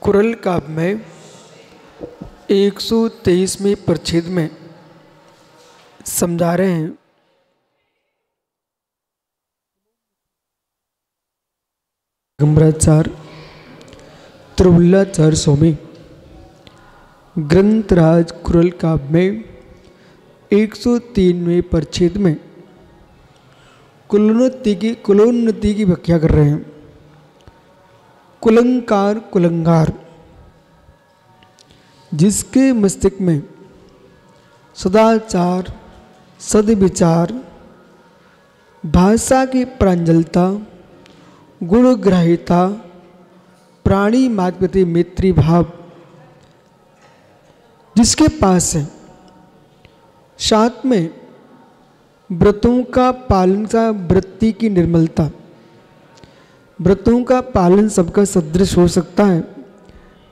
कुरल काव्य में 123वें परिच्छेद में समझा रहे हैं गंभराचार्य त्रिवल्लाचार्य स्वामी ग्रंथराज कुरल काव्य में 103वें परिच्छेद में कुलोन्नति की व्याख्या कर रहे हैं। कुलंकार कुलंगार, जिसके मस्तिष्क में सदाचार सद्विचार भाषा की प्रांजलता गुणग्राह्यता प्राणी मात्र प्रति मैत्री भाव जिसके पास है, साथ में व्रतों का पालन का वृत्ति की निर्मलता, व्रतों का पालन सबका सदृश हो सकता है,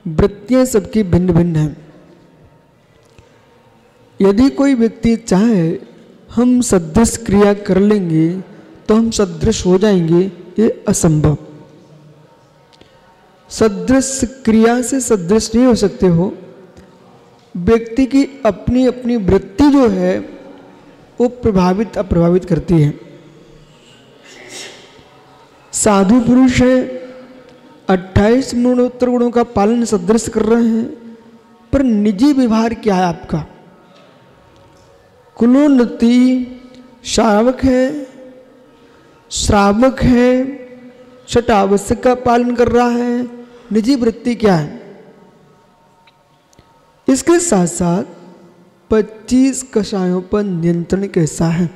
वृत्तियां सबकी भिन्न भिन्न हैं। यदि कोई व्यक्ति चाहे हम सदृश क्रिया कर लेंगे तो हम सदृश हो जाएंगे, ये असंभव। सदृश क्रिया से सदृश नहीं हो सकते हो। व्यक्ति की अपनी अपनी वृत्ति जो है वो प्रभावित अप्रभावित करती है। साधु पुरुष है, 28 मरणोत्तर गुणों का पालन सदृश कर रहे हैं, पर निजी व्यवहार क्या है आपका? कुलोन्नति श्रावक है, श्रावक है, षटावश्यक का पालन कर रहा है, निजी वृत्ति क्या है? इसके साथ साथ 25 कषायों पर नियंत्रण कैसा है?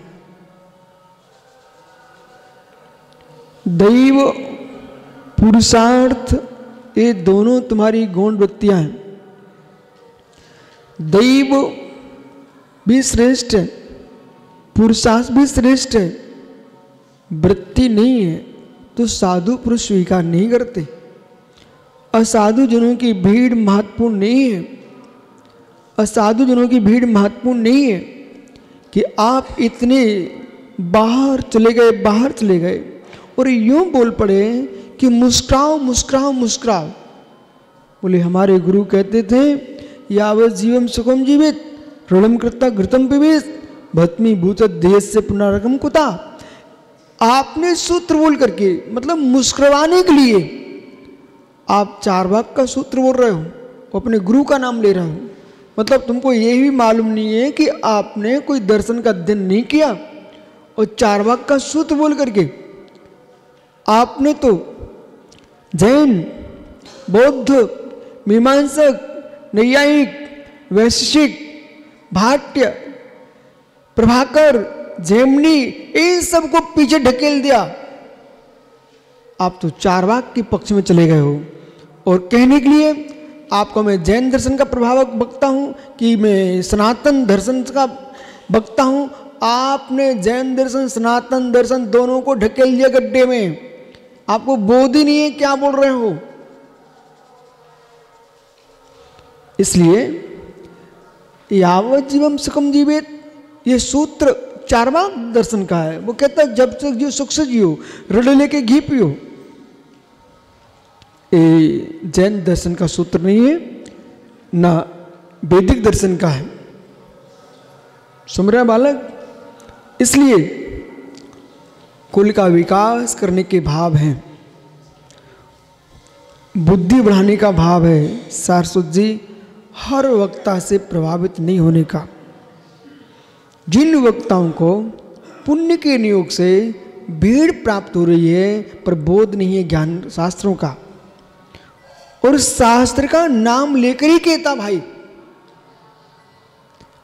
दैव पुरुषार्थ ये दोनों तुम्हारी गौण वृत्तियां हैं। दैव भी श्रेष्ठ है, पुरुषार्थ भी श्रेष्ठ है, वृत्ति नहीं है तो साधु पुरुष स्वीकार नहीं करते। असाधु जनों की भीड़ महत्वपूर्ण नहीं है, असाधु जनों की भीड़ महत्वपूर्ण नहीं है कि आप इतने बाहर चले गए और यूं बोल पड़े कि मुस्कुराओ मुस्कुराओ मुस्कुराओ। बोले हमारे गुरु कहते थे यावत जीवम सुखम जीवित ऋणम कृता घृतम पिबेत भस्मी भूत देह से पुनरागम कुता। आपने सूत्र बोल करके मतलब मुस्कुराने के लिए आप चारवाक का सूत्र बोल रहे हो, अपने गुरु का नाम ले रहे हो, मतलब तुमको ये भी मालूम नहीं है कि आपने कोई दर्शन का अध्ययन नहीं किया और चारवाक का सूत्र बोल करके आपने तो जैन बौद्ध मीमांसक नैयायिक वैशेषिक भाट्य प्रभाकर जैमिनी इन सबको पीछे ढकेल दिया। आप तो चारवाक के पक्ष में चले गए हो और कहने के लिए आपको मैं जैन दर्शन का प्रभावक बकता हूँ कि मैं सनातन दर्शन का बकता हूँ। आपने जैन दर्शन सनातन दर्शन दोनों को ढकेल दिया गड्ढे में। आपको बोध ही नहीं है क्या बोल रहे हो। इसलिए यावत जीवम सुखम जीवित ये सूत्र चारवाक दर्शन का है। वो कहता है जब तक जियो सुख से जियो, ऋण लेके घी पियो। ये जैन दर्शन का सूत्र नहीं है, ना वैदिक दर्शन का है। सुन रहे बालक? इसलिए कुल का विकास करने के भाव हैं, बुद्धि बढ़ाने का भाव है, सारस्वत जी हर वक्ता से प्रभावित नहीं होने का। जिन वक्ताओं को पुण्य के नियोग से भीड़ प्राप्त हो रही है पर बोध नहीं है ज्ञान शास्त्रों का, और शास्त्र का नाम लेकर ही कहता भाई,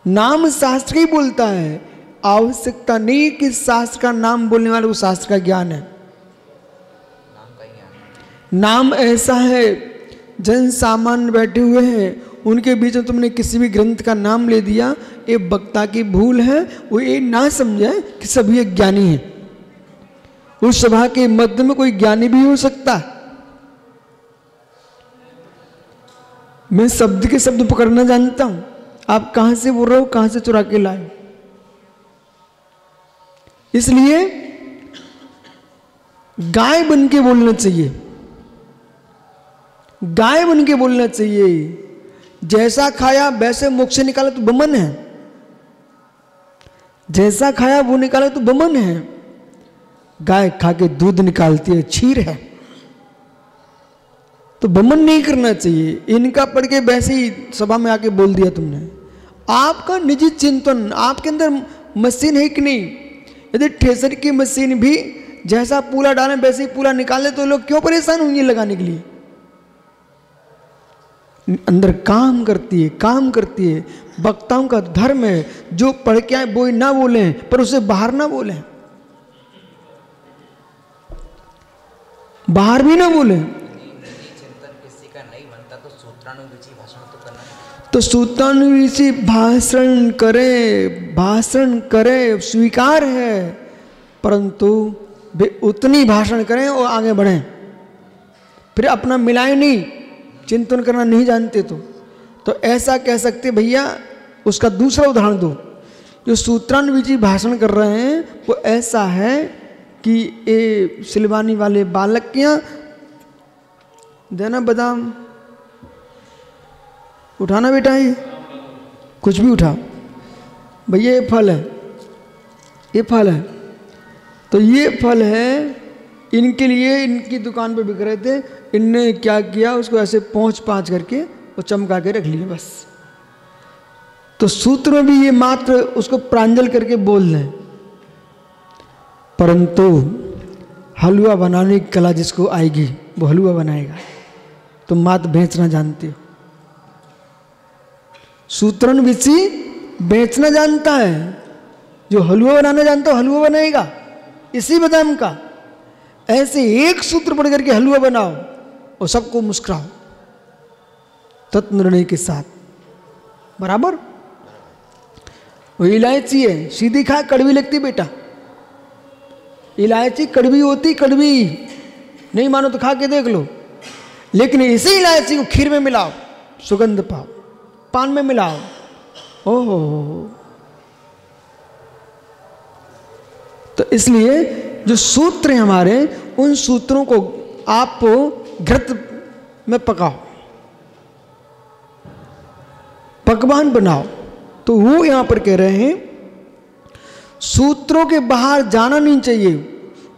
नाम शास्त्र ही बोलता है। आवश्यकता नहीं कि शास्त्र का नाम बोलने वाले को शास्त्र का ज्ञान है। नाम ऐसा है, जन सामान्य बैठे हुए हैं उनके बीच में तुमने किसी भी ग्रंथ का नाम ले दिया, ये वक्ता की भूल है। वो ये ना समझे कि सभी एक ज्ञानी है। उस सभा के मध्य में कोई ज्ञानी भी हो सकता है। मैं शब्द के शब्द पकड़ना जानता हूं, आप कहां से बोल रहे हो, कहां से चुरा के लाए। इसलिए गाय बन के बोलना चाहिए। गाय बन के बोलना चाहिए। जैसा खाया वैसे मुख से निकाला तो बमन है, जैसा खाया वो निकाला तो बमन है। गाय खा के दूध निकालती है, क्षीर है, तो बमन नहीं करना चाहिए। इनका पढ़ के वैसे ही सभा में आके बोल दिया तुमने। आपका निजी चिंतन, आपके अंदर मशीन है कि नहीं? यदि ठेसर की मशीन भी जैसा पूला डालें वैसे ही पूला निकाले तो लोग क्यों परेशान होंगे लगाने के लिए? अंदर काम करती है, काम करती है। वक्ताओं का धर्म है, जो पढ़ के आए वो ही ना बोले, पर उसे बाहर ना बोले, बाहर भी ना बोले। चिंतन किसी का नहीं बनता तो सूत्रानुविची भाषण तो करना है। तो सूत्रानुविची भाषण करे, भाषण करे स्वीकार है, परंतु वे उतनी भाषण करें और आगे बढ़ें। फिर अपना मिलाए नहीं, चिंतन करना नहीं जानते तो ऐसा कह सकते भैया। उसका दूसरा उदाहरण दो। जो सूत्रानुविची भाषण कर रहे हैं वो ऐसा है कि ये सिलवानी वाले बालक के यहाँ देना बादाम उठाना बेटा, ये कुछ भी उठा भैया, ये फल है, ये फल है, तो ये फल है इनके लिए, इनकी दुकान पे बिक रहे थे। इनने क्या किया, उसको ऐसे पहुँच पाँच करके और चमका के रख लिए बस। तो सूत्र में भी ये मात्र उसको प्रांजल करके बोल दें, परंतु हलवा बनाने की कला जिसको आएगी वो हलवा बनाएगा। तो मात बेचना जानते हो, सूत्रानुविची बेचना जानता है। जो हलवा बनाना जानता हो हलवा बनाएगा इसी बादाम का। ऐसे एक सूत्र पढ़ करके हलवा बनाओ और सबको मुस्कुराओ तत्व निर्णय के साथ, बराबर। वो इलायची है, सीधी खा कड़वी लगती बेटा। इलायची कड़वी होती, कड़वी नहीं मानो तो खा के देख लो। लेकिन इसी इलायची को खीर में मिलाओ, सुगंध पाओ, पान में मिलाओ, ओहो। तो इसलिए जो सूत्र हैं हमारे, उन सूत्रों को आप घृत में पकाओ, पकवान बनाओ। तो वो यहां पर कह रहे हैं सूत्रों के बाहर जाना नहीं चाहिए,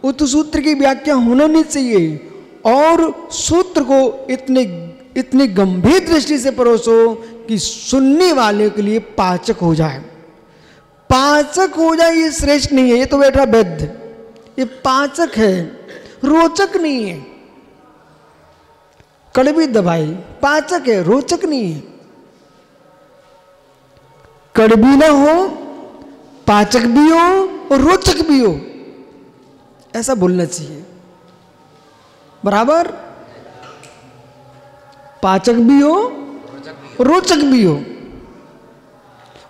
उत सूत्र की व्याख्या होना नहीं चाहिए, और सूत्र को इतनी गंभीर दृष्टि से परोसो कि सुनने वाले के लिए पाचक हो जाए। पाचक हो जाए ये श्रेष्ठ नहीं है, ये तो बैठा वैद्य, ये पाचक है, रोचक नहीं है। कड़वी दवाई पाचक है, रोचक नहीं है। कड़वी ना हो, पाचक भी हो और रोचक भी हो, ऐसा बोलना चाहिए, बराबर। पाचक भी हो, रोचक भी हो।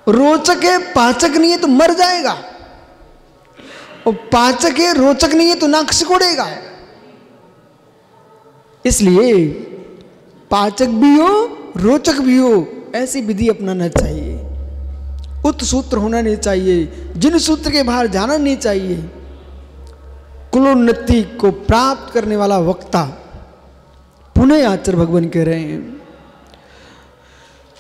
रोचक है, पाचक नहीं है तो मर जाएगा, और पाचक है, रोचक नहीं है तो नाक सिकोड़ेगा। इसलिए पाचक भी हो, रोचक भी हो, ऐसी विधि अपनाना चाहिए। उत सूत्र होना नहीं चाहिए, जिन सूत्र के बाहर जाना नहीं चाहिए। कुलोन्नति को प्राप्त करने वाला वक्ता, पुनः आचार्य भगवान कह रहे हैं,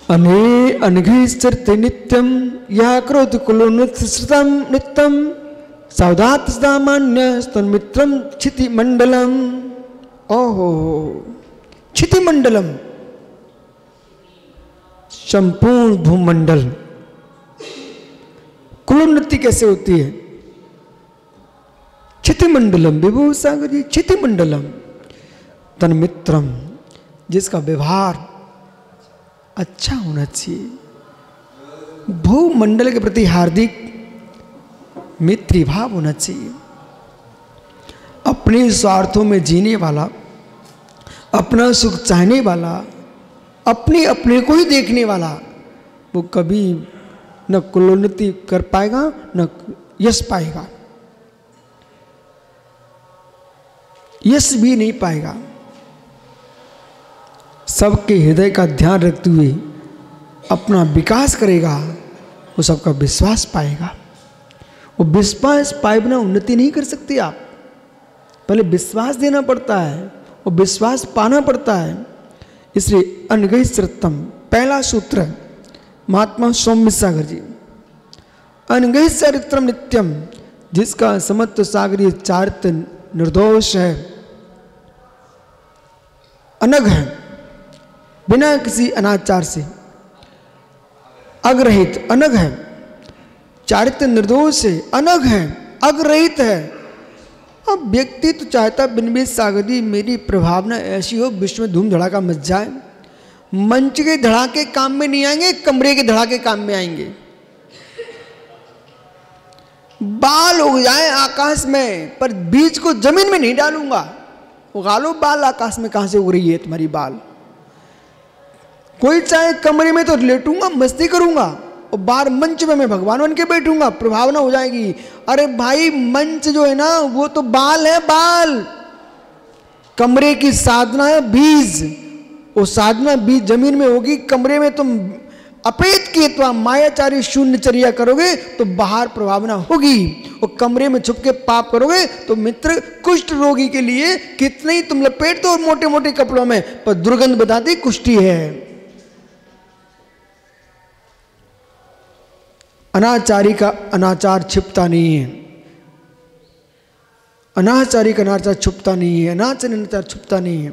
अने अनघे स्थिरते नित्यम यह क्रोध कुलोन्नति श्रुतम नित्यम सावधात सामान्य स्तन्मित्रम क्षिति मंडलम। ओहो, क्षिति मंडलम, संपूर्ण भूमंडल। कुलोन्नति कैसे होती है? क्षिति मंडलम, विभू सागर जी, क्षिति मंडलम तन्मित्रम, जिसका व्यवहार अच्छा होना चाहिए, भूमंडल के प्रति हार्दिक मित्री भाव होना चाहिए। अपने स्वार्थों में जीने वाला, अपना सुख चाहने वाला, अपने को ही देखने वाला, वो कभी न कुलोन्नति कर पाएगा न यश पाएगा, यश भी नहीं पाएगा। सबके हृदय का ध्यान रखते हुए अपना विकास करेगा, वो सबका विश्वास पाएगा। वो विश्वास पाए बिना उन्नति नहीं कर सकते आप। पहले विश्वास देना पड़ता है और विश्वास पाना पड़ता है। इसलिए अनगई श्रुतम पहला सूत्र है महात्मा सौम्य सागर जी। अनगई चरित्रम नित्यम, जिसका समत्व सागरीय चारित्र निर्दोष है, अनग है, बिना किसी अनाचार से, अग्रहित अनग है, चारित्र निर्दोष है, अनग है, अग्रहित है। अब व्यक्ति तो चाहता बिनबीत सागरी मेरी प्रभावना ऐसी हो विश्व में धूम धड़ाका मच जाए। मंच के धड़ाके काम में नहीं आएंगे, कमरे के धड़ाके काम में आएंगे। बाल उग जाए आकाश में पर बीज को जमीन में नहीं डालूंगा। उगा लो बाल, आकाश में कहां से उग रही है तुम्हारी बाल। कोई चाहे कमरे में तो लेटूंगा, मस्ती करूंगा, और बाहर मंच में मैं भगवान बन के बैठूंगा, प्रभावना हो जाएगी। अरे भाई मंच जो है ना वो तो बाल है, बाल। कमरे की साधना है बीज, वो साधना बीज जमीन में होगी। कमरे में तुम अपेत की अथवा मायाचारी शून्यचर्या करोगे तो बाहर प्रभावना होगी, और कमरे में छुप के पाप करोगे तो मित्र कुष्ठ रोगी के लिए कितने ही तुम लपेट दो और मोटे मोटे कपड़ों में, पर दुर्गंध बताती कुष्ठी है। अनाचारी का अनाचार छिपता नहीं है, अनाचारी का अनाचार छुपता नहीं है, अनाचार छुपता नहीं है।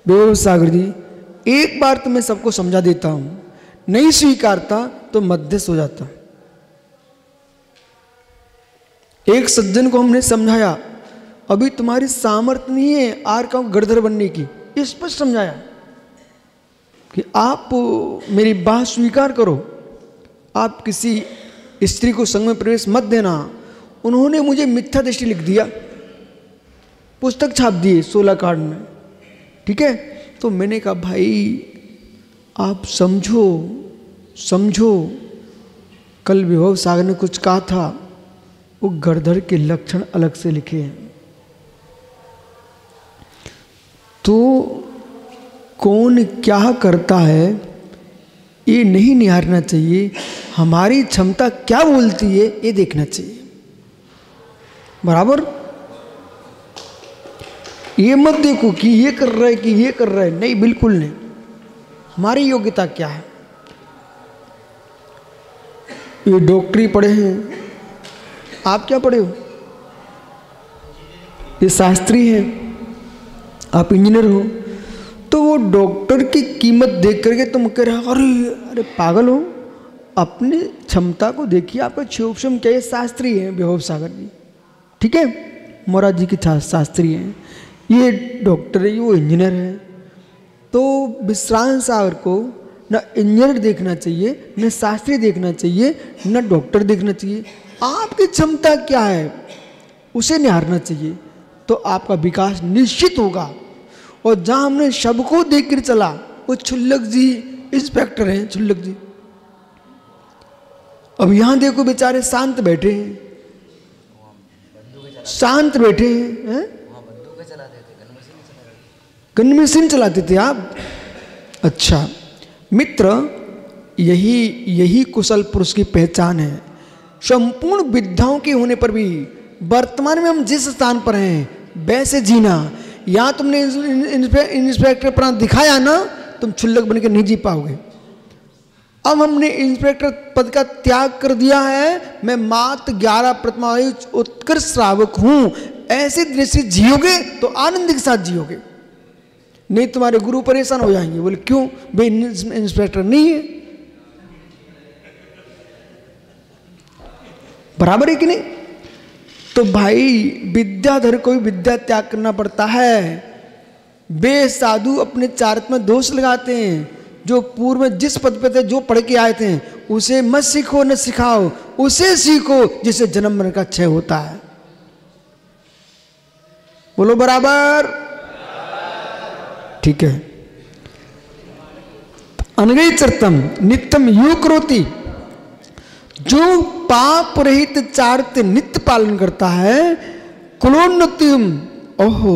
बेहोश सागर जी, एक बार तो मैं सबको समझा देता हूं, नहीं स्वीकारता तो मध्यस्थ हो जाता। एक सज्जन को हमने समझाया, अभी तुम्हारी सामर्थ्य नहीं है आर का गड़धर बनने की, स्पष्ट समझाया कि आप मेरी बात स्वीकार करो, आप किसी स्त्री को संग में प्रवेश मत देना। उन्होंने मुझे मिथ्या दृष्टि लिख दिया, पुस्तक छाप दिए 16 कार्ड में, ठीक है। तो मैंने कहा भाई आप समझो समझो, कल विभव सागर ने कुछ कहा था, वो गड़धर के लक्षण अलग से लिखे हैं। तो कौन क्या करता है ये नहीं निहारना चाहिए, हमारी क्षमता क्या बोलती है ये देखना चाहिए। बराबर, ये मत देखो कि ये कर रहा है कि ये कर रहा है, नहीं, बिल्कुल नहीं। हमारी योग्यता क्या है। ये डॉक्टरी पढ़े हैं, आप क्या पढ़े हो? ये शास्त्री हैं, आप इंजीनियर हो। तो वो डॉक्टर की कीमत देख करके तुम कह रहे हो अरे अरे पागल हो, अपनी क्षमता को देखिए। आपका क्षोभम क्या है? शास्त्री हैं बेहोश सागर जी, ठीक है, मोरार जी के शास्त्री हैं, ये डॉक्टर है, वो इंजीनियर है। तो विश्रांत सागर को न इंजीनियर देखना चाहिए, न शास्त्री देखना चाहिए, न डॉक्टर देखना चाहिए। आपकी क्षमता क्या है उसे निहारना चाहिए, तो आपका विकास निश्चित होगा। और जहां हमने सबको देख कर चला, वो छुल्लक जी इंस्पेक्टर हैं, छुल्लक जी। अब यहां देखो बेचारे शांत बैठे हैं, शांत बैठे हैं, गन मशीन चलाते थे आप। अच्छा मित्र, यही कुशल पुरुष की पहचान है। संपूर्ण विद्याओं के होने पर भी वर्तमान में हम जिस स्थान पर हैं वैसे जीना। यहां तुमने इंस्पेक्टर पर दिखाया ना, तुम छुल्लक बन के नहीं जी पाओगे। अब हमने इंस्पेक्टर पद का त्याग कर दिया है, मैं मात्र 11 प्रतिमायु उत्कृष्ट श्रावक हूं, ऐसे दृष्टि जियोगे तो आनंद के साथ जियोगे। नहीं तुम्हारे गुरु परेशान हो जाएंगे, बोले क्यों भाई इंस्पेक्टर नहीं है। बराबर है कि नहीं? तो भाई विद्याधर को भी विद्या त्याग करना पड़ता है। वे साधु अपने चारित्र में दोष लगाते हैं, जो पूर्व में जिस पद पे थे, जो पढ़ के आए थे, उसे मत सीखो न सिखाओ, उसे सीखो जिसे जन्म मरण का क्षय होता है। बोलो बराबर, ठीक है। अनगई चरतम नित्यम यू करोति, जो पाप रहित चारित्र नित्य पालन करता है, कुलोन्नतिम, ओहो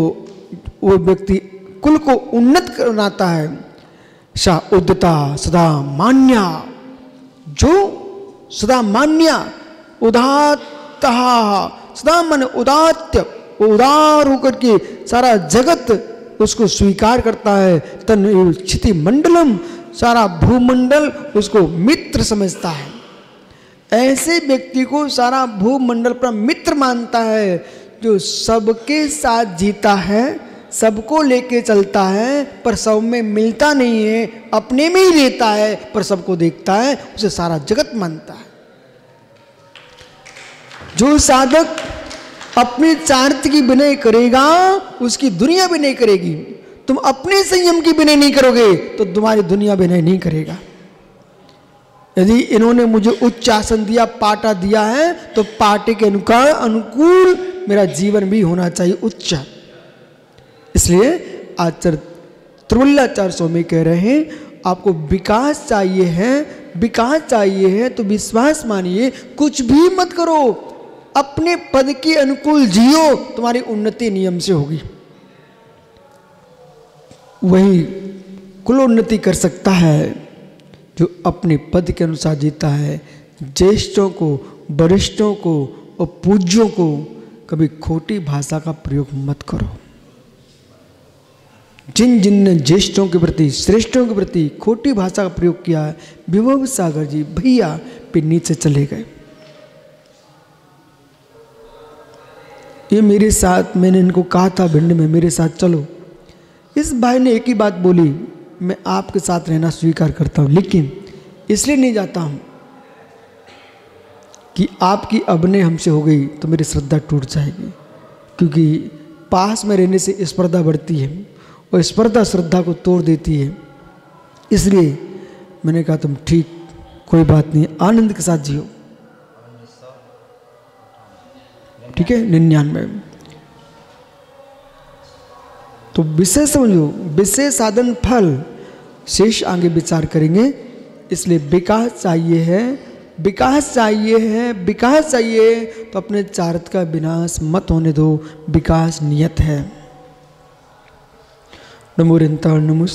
वो व्यक्ति कुल को उन्नत बनाता है। सा उद्यता सदा मान्या, जो सदा मान्या, उदात्तः, सदा मन उदात्य, उदार होकर के सारा जगत उसको स्वीकार करता है, तन एव क्षिति मंडलम, सारा भूमंडल उसको मित्र समझता है। ऐसे व्यक्ति को सारा भूमंडल पर मित्र मानता है, जो सबके साथ जीता है, सबको लेके चलता है, पर सब में मिलता नहीं है, अपने में ही रहता है, पर सबको देखता है, उसे सारा जगत मानता है। जो साधक अपने चारित्र की विनय करेगा, उसकी दुनिया विनय करेगी। तुम अपने संयम की विनय नहीं करोगे तो तुम्हारी दुनिया विनय नहीं करेगा। यदि इन्होंने मुझे उच्च आसन दिया, पाटा दिया है, तो पाटे के अनुकूल मेरा जीवन भी होना चाहिए उच्च। इसलिए आचार्य त्रिवल्लाचार्य स्वामी कह रहे हैं, आपको विकास चाहिए है, विकास चाहिए है तो विश्वास मानिए, कुछ भी मत करो, अपने पद के अनुकूल जियो, तुम्हारी उन्नति नियम से होगी। वही कुलोन्नति कर सकता है जो अपने पद के अनुसार जीता है। ज्येष्ठों को, वरिष्ठों को और पूज्यों को कभी खोटी भाषा का प्रयोग मत करो। जिन जिन ने ज्येष्ठों के प्रति, श्रेष्ठों के प्रति खोटी भाषा का प्रयोग किया है, विभव सागर जी भैया पे नीचे चले गए। ये मेरे साथ, मैंने इनको कहा था भिंड में मेरे साथ चलो, इस भाई ने एक ही बात बोली, मैं आपके साथ रहना स्वीकार करता हूँ, लेकिन इसलिए नहीं जाता हूँ कि आपकी अबने हमसे हो गई तो मेरी श्रद्धा टूट जाएगी, क्योंकि पास में रहने से स्पर्धा बढ़ती है और स्पर्धा श्रद्धा को तोड़ देती है। इसलिए मैंने कहा तुम ठीक, कोई बात नहीं, आनंद के साथ जियो। ठीक है, 99। तो विषय समझो, विषय साधन फल शेष आगे विचार करेंगे। इसलिए विकास चाहिए है, विकास चाहिए है, विकास चाहिए तो अपने चारित्र का विनाश मत होने दो, विकास नियत है। नमो निरंतर नमो।